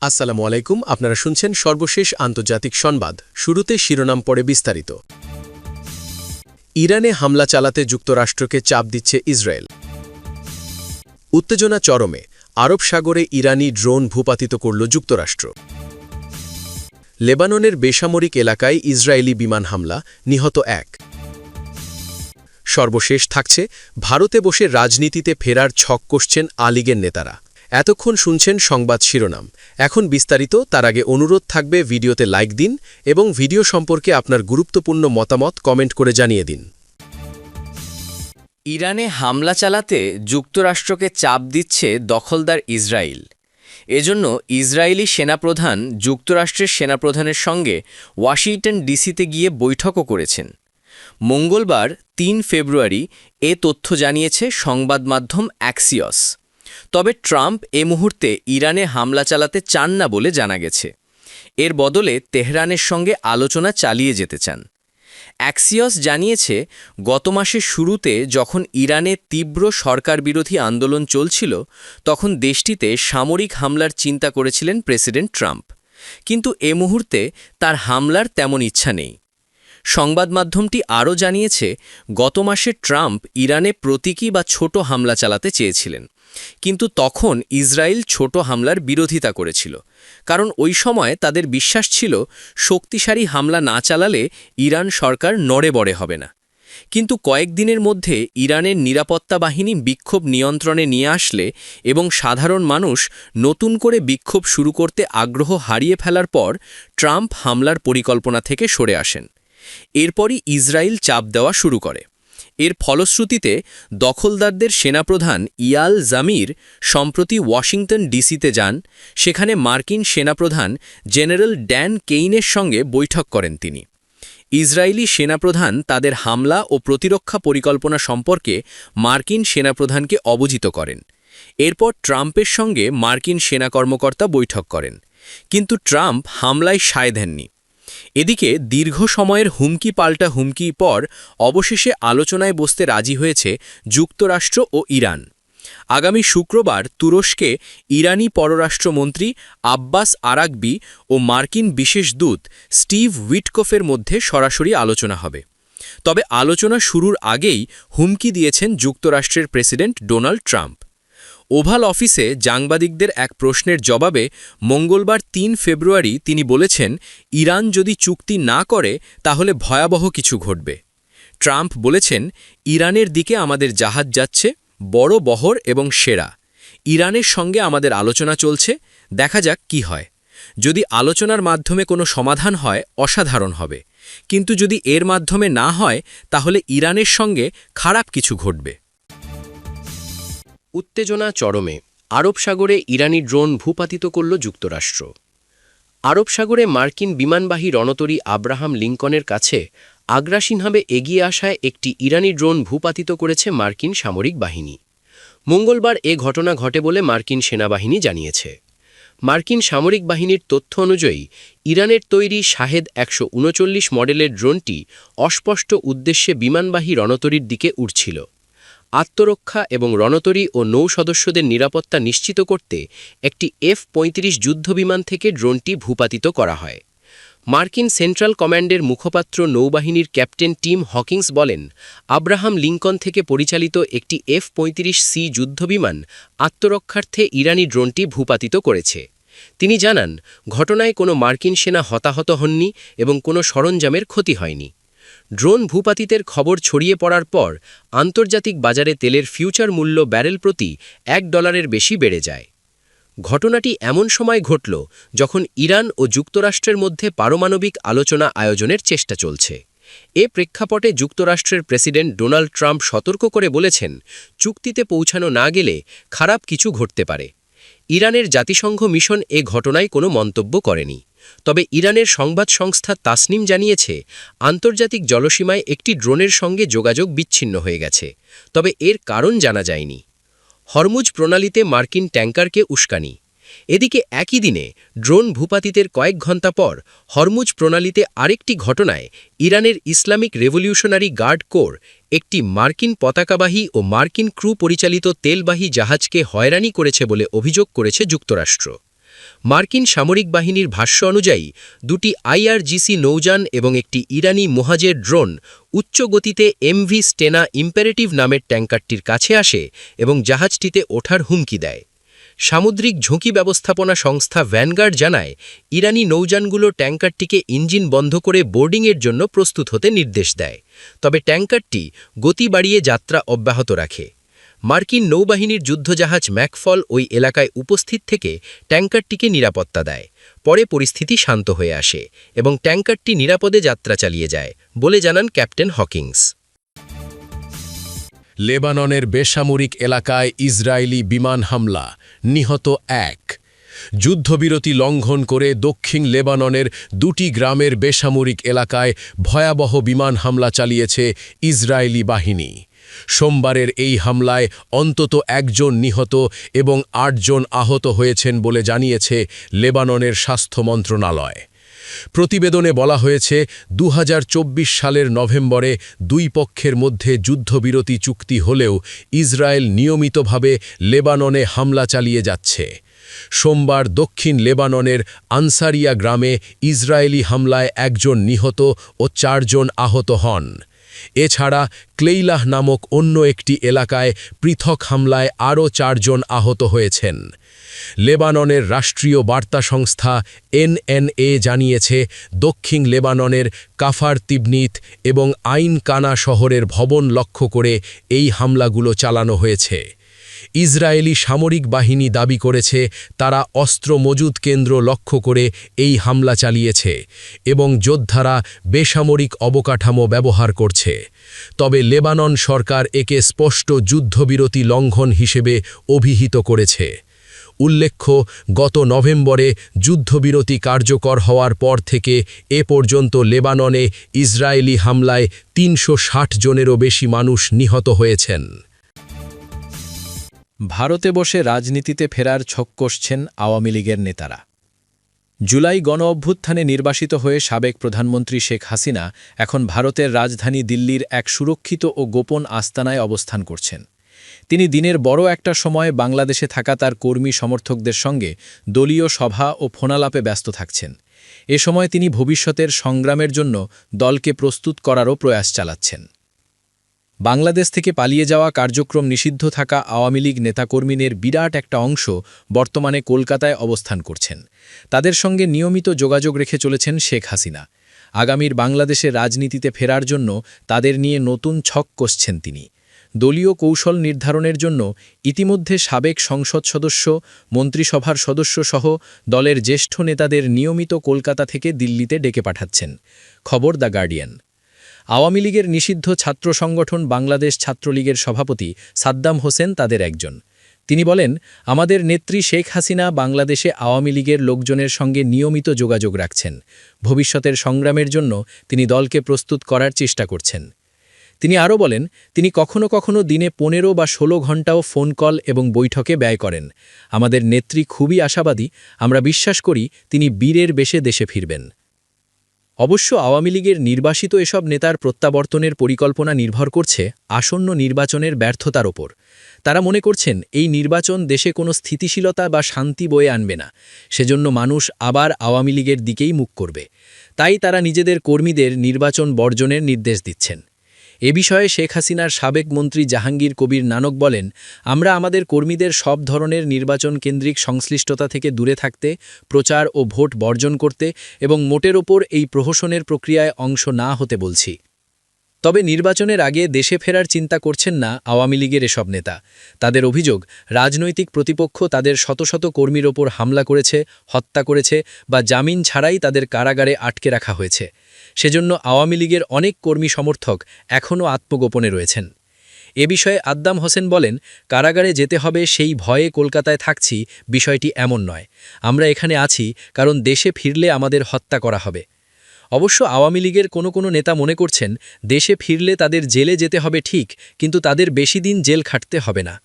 আসসালামু আলাইকুম। আপনারা শুনছেন সর্বশেষ আন্তর্জাতিক সংবাদ। শুরুতে শিরোনাম পড়ে বিস্তারিত। ইরানে হামলা চালাতে যুক্তরাষ্ট্রকে চাপ দিচ্ছে ইসরায়েল। উত্তেজনা চরমে, আরব সাগরে ইরানি ড্রোন ভূপাতিত করল যুক্তরাষ্ট্র। লেবাননের বেসামরিক এলাকায় ইসরায়েলি বিমান হামলা, নিহত 1। সর্বশেষ থাকছে, ভারতে বসে রাজনীতিতে ফেরার ছক কষছেন আলীগের নেতারা। এতক্ষণ শুনছেন সংবাদ শিরোনাম, এখন বিস্তারিত। তার আগে অনুরোধ থাকবে ভিডিওতে লাইক দিন এবং ভিডিও সম্পর্কে আপনার গুরুত্বপূর্ণ মতামত কমেন্ট করে জানিয়ে দিন। ইরানে হামলা চালাতে যুক্তরাষ্ট্রকে চাপ দিচ্ছে দখলদার ইসরায়েল। এজন্য ইসরায়েলি সেনাপ্রধান যুক্তরাষ্ট্রের সেনাপ্রধানের সঙ্গে ওয়াশিংটন ডিসিতে গিয়ে বৈঠকও করেছেন। মঙ্গলবার ৩ ফেব্রুয়ারি এ তথ্য জানিয়েছে সংবাদ মাধ্যম অ্যাক্সিয়স। তবে ট্রাম্প এ মুহূর্তে ইরানে হামলা চালাতে চান না বলে জানা গেছে। এর বদলে তেহরানের সঙ্গে আলোচনা চালিয়ে যেতে চান। অ্যাক্সিয়স জানিয়েছে, গত মাসের শুরুতে যখন ইরানে তীব্র সরকারবিরোধী আন্দোলন চলছিল, তখন দেশটিতে সামরিক হামলার চিন্তা করেছিলেন প্রেসিডেন্ট ট্রাম্প। কিন্তু এ মুহূর্তে তার হামলার তেমন ইচ্ছা নেই। সংবাদ মাধ্যমটি আরও জানিয়েছে, গত মাসে ট্রাম্প ইরানে প্রতীকী বা ছোট হামলা চালাতে চেয়েছিলেন, কিন্তু তখন ইসরায়েল ছোট হামলার বিরোধিতা করেছিল, কারণ ওই সময় তাদের বিশ্বাস ছিল শক্তিশালী হামলা না চালালে ইরান সরকার নড়ে-বড়ে হবে না। কিন্তু কয়েকদিনের মধ্যে ইরানের নিরাপত্তা বাহিনী বিক্ষোভ নিয়ন্ত্রণে নিয়ে আসলে এবং সাধারণ মানুষ নতুন করে বিক্ষোভ শুরু করতে আগ্রহ হারিয়ে ফেলার পর ট্রাম্প হামলার পরিকল্পনা থেকে সরে আসেন। এরপরই ইসরায়েল চাপ দেওয়া শুরু করে। এর ফলশ্রুতিতে দখলদারদের সেনাপ্রধান ইয়াল জামির সম্প্রতি ওয়াশিংটন ডিসিতে যান। সেখানে মার্কিন সেনাপ্রধান জেনারেল ড্যান কেইনের সঙ্গে বৈঠক করেন তিনি। ইসরায়েলি সেনাপ্রধান তাদের হামলা ও প্রতিরক্ষা পরিকল্পনা সম্পর্কে মার্কিন সেনাপ্রধানকে অবহিত করেন। এরপর ট্রাম্পের সঙ্গে মার্কিন সেনা কর্মকর্তা বৈঠক করেন, কিন্তু ট্রাম্প হামলায় সায় দেননি। এদিকে দীর্ঘ সময়ের হুমকি পাল্টা হুমকি পর অবশেষে আলোচনায় বসতে রাজি হয়েছে যুক্তরাষ্ট্র ও ইরান। আগামী শুক্রবার তুরস্কে ইরানি পররাষ্ট্রমন্ত্রী আব্বাস আরাকবি ও মার্কিন বিশেষ দূত স্টিভ উইটকফের মধ্যে সরাসরি আলোচনা হবে। তবে আলোচনা শুরুর আগেই হুমকি দিয়েছেন যুক্তরাষ্ট্রের প্রেসিডেন্ট ডোনাল্ড ট্রাম্প। ওভাল অফিসে সাংবাদিকদের এক প্রশ্নের জবাবে মঙ্গলবার ৩ ফেব্রুয়ারি তিনি বলেছেন, ইরান যদি চুক্তি না করে তাহলে ভয়াবহ কিছু ঘটবে। ট্রাম্প বলেছেন, ইরানের দিকে আমাদের জাহাজ যাচ্ছে, বড় বহর এবং সেরা। ইরানের সঙ্গে আমাদের আলোচনা চলছে, দেখা যাক কি হয়। যদি আলোচনার মাধ্যমে কোনো সমাধান হয় অসাধারণ হবে, কিন্তু যদি এর মাধ্যমে না হয় তাহলে ইরানের সঙ্গে খারাপ কিছু ঘটবে। উত্তেজনা চরমে, আরব সাগরে ইরানি ড্রোন ভূপাতিত করল যুক্তরাষ্ট্র। আরব সাগরে মার্কিন বিমানবাহী রণতরী আব্রাহাম লিঙ্কনের কাছে আগ্রাসীনভাবে এগিয়ে আসায় একটি ইরানি ড্রোন ভূপাতিত করেছে মার্কিন সামরিক বাহিনী। মঙ্গলবার এ ঘটনা ঘটে বলে মার্কিন সেনাবাহিনী জানিয়েছে। মার্কিন সামরিক বাহিনীর তথ্য অনুযায়ী ইরানের তৈরি শাহেদ ১৩৯ মডেলের ড্রোনটি অস্পষ্ট উদ্দেশ্যে বিমানবাহী রণতরীর দিকে উড়ছিল। আত্মরক্ষা এবং রণতরী ও নৌ সদস্যদের নিরাপত্তা নিশ্চিত করতে একটি F-35 যুদ্ধবিমান থেকে ড্রোনটি ভূপাতিত করা হয়। মার্কিন সেন্ট্রাল কমান্ডের মুখপাত্র নৌবাহিনীর ক্যাপ্টেন টিম হকিংস বলেন, আব্রাহাম লিঙ্কন থেকে পরিচালিত একটি F-35C যুদ্ধবিমান আত্মরক্ষার্থে ইরানি ড্রোনটি ভূপাতিত করেছে। তিনি জানান, ঘটনায় কোনো মার্কিন সেনা হতাহত হননি এবং কোনো সরঞ্জামের ক্ষতি হয়নি। ড্রোন ভূপাতিতের খবর ছড়িয়ে পড়ার পর আন্তর্জাতিক বাজারে তেলের ফিউচার মূল্য ব্যারেল প্রতি $1 বেশি বেড়ে যায়। ঘটনাটি এমন সময় ঘটল যখন ইরান ও যুক্তরাষ্ট্রের মধ্যে পারমাণবিক আলোচনা আয়োজনের চেষ্টা চলছে। এ প্রেক্ষাপটে যুক্তরাষ্ট্রের প্রেসিডেন্ট ডোনাল্ড ট্রাম্প সতর্ক করে বলেছেন, চুক্তিতে পৌঁছানো না গেলে খারাপ কিছু ঘটতে পারে। ইরানের জাতিসংঘ মিশন এ ঘটনায় কোনো মন্তব্য করেনি। তবে ইরানের সংবাদ সংস্থা তাসনিম জানিয়েছে, আন্তর্জাতিক জলসীমায় একটি ড্রোনের সঙ্গে যোগাযোগ বিচ্ছিন্ন হয়ে গেছে, তবে এর কারণ জানা যায়নি। হরমুজ প্রণালীতে মার্কিন ট্যাঙ্কারকে উস্কানি। এদিকে একই দিনে ড্রোন ভূপাতিতের কয়েক ঘণ্টা পর হরমুজ প্রণালীতে আরেকটি ঘটনায় ইরানের ইসলামিক রেভলিউশনারি গার্ড কোর একটি মার্কিন পতাকাবাহী ও মার্কিন ক্রু পরিচালিত তেলবাহী জাহাজকে হয়রানি করেছে বলে অভিযোগ করেছে যুক্তরাষ্ট্র। মার্কিন সামরিক বাহিনীর ভাষ্য অনুযায়ী দুটি আইআরজিসি নৌযান এবং একটি ইরানি মোহাজের ড্রোন উচ্চ গতিতে এমভি স্টেনা ইম্পারেটিভ নামের ট্যাঙ্কারটির কাছে আসে এবং জাহাজটিতে ওঠার হুমকি দেয়। সামুদ্রিক ঝুঁকি ব্যবস্থাপনা সংস্থা ভ্যানগার্ড জানায়, ইরানি নৌযানগুলো ট্যাঙ্কারটিকে ইঞ্জিন বন্ধ করে বোর্ডিংয়ের জন্য প্রস্তুত হতে নির্দেশ দেয়, তবে ট্যাঙ্কারটি গতি বাড়িয়ে যাত্রা অব্যাহত রাখে। মার্কিন নৌবাহিনীর যুদ্ধজাহাজ ম্যাকফল ওই এলাকায় উপস্থিত থেকে ট্যাঙ্কারটিকে নিরাপত্তা দেয়। পরে পরিস্থিতি শান্ত হয়ে আসে এবং ট্যাঙ্কারটি নিরাপদে যাত্রা চালিয়ে যায় বলে জানান ক্যাপ্টেন হকিংস। লেবাননের বেসামরিক এলাকায় ইসরায়েলি বিমান হামলা, নিহত 1। যুদ্ধবিরতি লঙ্ঘন করে দক্ষিণ লেবাননের দুটি গ্রামের বেসামরিক এলাকায় ভয়াবহ বিমান হামলা চালিয়েছে ইসরায়েলি বাহিনী। সোমবারের এই হামলায় অন্তত 1 জন নিহত এবং 8 জন আহত হয়েছেন বলে জানিয়েছে লেবাননের স্বাস্থ্য মন্ত্রণালয়। প্রতিবেদনে বলা হয়েছে, 2024 সালের নভেম্বরে দুই পক্ষের মধ্যে যুদ্ধবিরতি চুক্তি হলেও ইসরায়েল নিয়মিতভাবে লেবাননে হামলা চালিয়ে যাচ্ছে। সোমবার দক্ষিণ লেবাননের আনসারিয়া গ্রামে ইসরায়েলি হামলায় 1 জন নিহত ও 4 জন আহত হন। এছাড়া ক্লেইলাহ নামক অন্য একটি এলাকায় পৃথক হামলায় আরও 4 জন আহত হয়েছেন। লেবাননের রাষ্ট্রীয় বার্তা সংস্থা এনএনএ জানিয়েছে, দক্ষিণ লেবাননের কাফার তিবনিত এবং আইন কানা শহরের ভবন লক্ষ্য করে এই হামলাগুলো চালানো হয়েছে। ইসরায়েলি সামরিক বাহিনী দাবি করেছে, তারা অস্ত্র মজুদ কেন্দ্র লক্ষ্য করে এই হামলা চালিয়েছে এবং যোদ্ধারা বেসামরিক অবকাঠামো ব্যবহার করছে। তবে লেবানন সরকার একে স্পষ্ট যুদ্ধবিরতি লঙ্ঘন হিসেবে অভিহিত করেছে। উল্লেখ্য, গত নভেম্বরে যুদ্ধবিরতি কার্যকর হওয়ার পর থেকে এ পর্যন্ত লেবাননে ইসরায়েলি হামলায় 360 জনেরও বেশি মানুষ নিহত হয়েছেন। ভারতে বসে রাজনীতিতে ফেরার ছক কষছেন আওয়ামী লীগের নেতারা। জুলাই গণঅভ্যুত্থানে নির্বাসিত হয়ে সাবেক প্রধানমন্ত্রী শেখ হাসিনা এখন ভারতের রাজধানী দিল্লির এক সুরক্ষিত ও গোপন আস্তানায় অবস্থান করছেন। তিনি দিনের বড় একটা সময় বাংলাদেশে থাকা তার কর্মী সমর্থকদের সঙ্গে দলীয় সভা ও ফোনালাপে ব্যস্ত থাকছেন। এ সময় তিনি ভবিষ্যতের সংগ্রামের জন্য দলকে প্রস্তুত করারও প্রয়াস চালাচ্ছেন। বাংলাদেশ থেকে পালিয়ে যাওয়া কার্যক্রম নিষিদ্ধ থাকা আওয়ামী লীগ নেতাকর্মীদের বিরাট একটা অংশ বর্তমানে কলকাতায় অবস্থান করছেন। তাদের সঙ্গে নিয়মিত যোগাযোগ রেখে চলেছেন শেখ হাসিনা। আগামীর বাংলাদেশের রাজনীতিতে ফেরার জন্য তাদের নিয়ে নতুন ছক কষছেন তিনি। দলীয় কৌশল নির্ধারণের জন্য ইতিমধ্যে সাবেক সংসদ সদস্য, মন্ত্রিসভার সদস্য সহ দলের জ্যেষ্ঠ নেতাদের নিয়মিত কলকাতা থেকে দিল্লিতে ডেকে পাঠাচ্ছেন। খবর দ্য গার্ডিয়ান। আওয়ামী লীগের নিষিদ্ধ ছাত্র সংগঠন বাংলাদেশ ছাত্রলীগের সভাপতি সাদ্দাম হোসেন তাদের একজন। তিনি বলেন, আমাদের নেত্রী শেখ হাসিনা বাংলাদেশে আওয়ামী লীগের লোকজনের সঙ্গে নিয়মিত যোগাযোগ রাখছেন। ভবিষ্যতের সংগ্রামের জন্য তিনি দলকে প্রস্তুত করার চেষ্টা করছেন। তিনি আরও বলেন, তিনি কখনো কখনো দিনে 15 বা 16 ঘণ্টাও ফোন কল এবং বৈঠকে ব্যয় করেন। আমাদের নেত্রী খুবই আশাবাদী, আমরা বিশ্বাস করি তিনি বীরের বেশে দেশে ফিরবেন। অবশ্য আওয়ামী লীগের নির্বাসিত এসব নেতার প্রত্যাবর্তনের পরিকল্পনা নির্ভর করছে আসন্ন নির্বাচনের ব্যর্থতার ওপর। তারা মনে করছেন, এই নির্বাচন দেশে কোনো স্থিতিশীলতা বা শান্তি বয়ে আনবে না, সেজন্য মানুষ আবার আওয়ামী লীগের দিকেই মুখ করবে। তাই তারা নিজেদের কর্মীদের নির্বাচন বর্জনের নির্দেশ দিচ্ছেন। এ বিষয়ে শেখ হাসিনার সাবেক মন্ত্রী জাহাঙ্গীর কবির নানক বলেন, আমরা আমাদের কর্মীদের সব ধরনের নির্বাচন কেন্দ্রিক সংশ্লিষ্টতা থেকে দূরে থাকতে, প্রচার ও ভোট বর্জন করতে এবং মোটের ওপর এই প্রহসনের প্রক্রিয়ায় অংশ না হতে বলছি। তবে নির্বাচনের আগে দেশে ফেরার চিন্তা করছেন না আওয়ামী লীগের এসব নেতা। তাদের অভিযোগ, রাজনৈতিক প্রতিপক্ষ তাদের শত শত কর্মীর ওপর হামলা করেছে, হত্যা করেছে বা জামিন ছাড়াই তাদের কারাগারে আটকে রাখা হয়েছে। সেজন্য আওয়ামী লীগের অনেক কর্মী সমর্থক এখনও আত্মগোপনে রয়েছেন। এ বিষয়ে আদ্দাম হোসেন বলেন, কারাগারে যেতে হবে সেই ভয়ে কলকাতায় থাকছি, বিষয়টি এমন নয়। আমরা এখানে আছি কারণ দেশে ফিরলে আমাদের হত্যা করা হবে। অবশ্য আওয়ামী লীগের কোনো নেতা মনে করছেন, দেশে ফিরলে তাদের জেলে যেতে হবে ঠিক, কিন্তু তাদের বেশি দিন জেল খাটতে হবে না।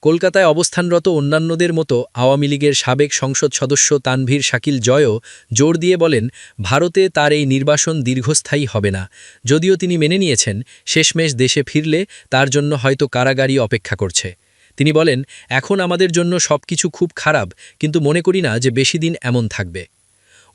কলকাতায় অবস্থানরত অন্যান্যদের মতো আওয়ামী লীগের সাবেক সংসদ সদস্য তানভীর শাকিল জয়ও জোর দিয়ে বলেন, ভারতে তার এই নির্বাসন দীর্ঘস্থায়ী হবে না। যদিও তিনি মেনে নিয়েছেন, শেষমেশ দেশে ফিরলে তার জন্য হয়তো কারাগারই অপেক্ষা করছে। তিনি বলেন, এখন আমাদের জন্য সবকিছু খুব খারাপ, কিন্তু মনে করি না যে বেশি দিন এমন থাকবে।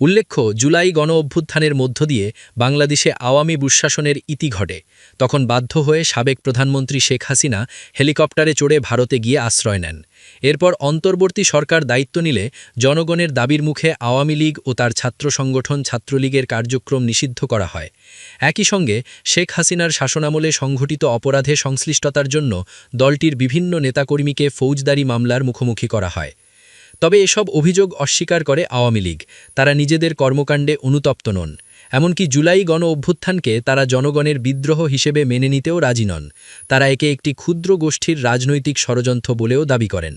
উল্লেখ্য, জুলাই গণ-অভ্যুত্থানের মধ্য দিয়ে বাংলাদেশে আওয়ামী বুশশাসনের ইতি ঘটে। তখন বাধ্য হয়ে সাবেক প্রধানমন্ত্রী শেখ হাসিনা হেলিকপ্টারে চড়ে ভারতে গিয়ে আশ্রয় নেন। এরপর অন্তর্বর্তী সরকার দায়িত্ব নিলে জনগণের দাবির মুখে আওয়ামী লীগ ও তার ছাত্র সংগঠন ছাত্রলীগের কার্যক্রম নিষিদ্ধ করা হয়। একই সঙ্গে শেখ হাসিনার শাসনামলে সংঘটিত অপরাধে সংশ্লিষ্টতার জন্য দলটির বিভিন্ন নেতাকর্মীকে ফৌজদারি মামলার মুখোমুখি করা হয়। তবে এসব অভিযোগ অস্বীকার করে আওয়ামী লীগ। তারা নিজেদের কর্মকাণ্ডে অনুতপ্ত নন। এমনকি জুলাই গণ-অভ্যুত্থানকে তারা জনগণের বিদ্রোহ হিসেবে মেনে নিতেও রাজি নন। তারা একে একটি ক্ষুদ্র গোষ্ঠীর রাজনৈতিক ষড়যন্ত্র বলেও দাবি করেন।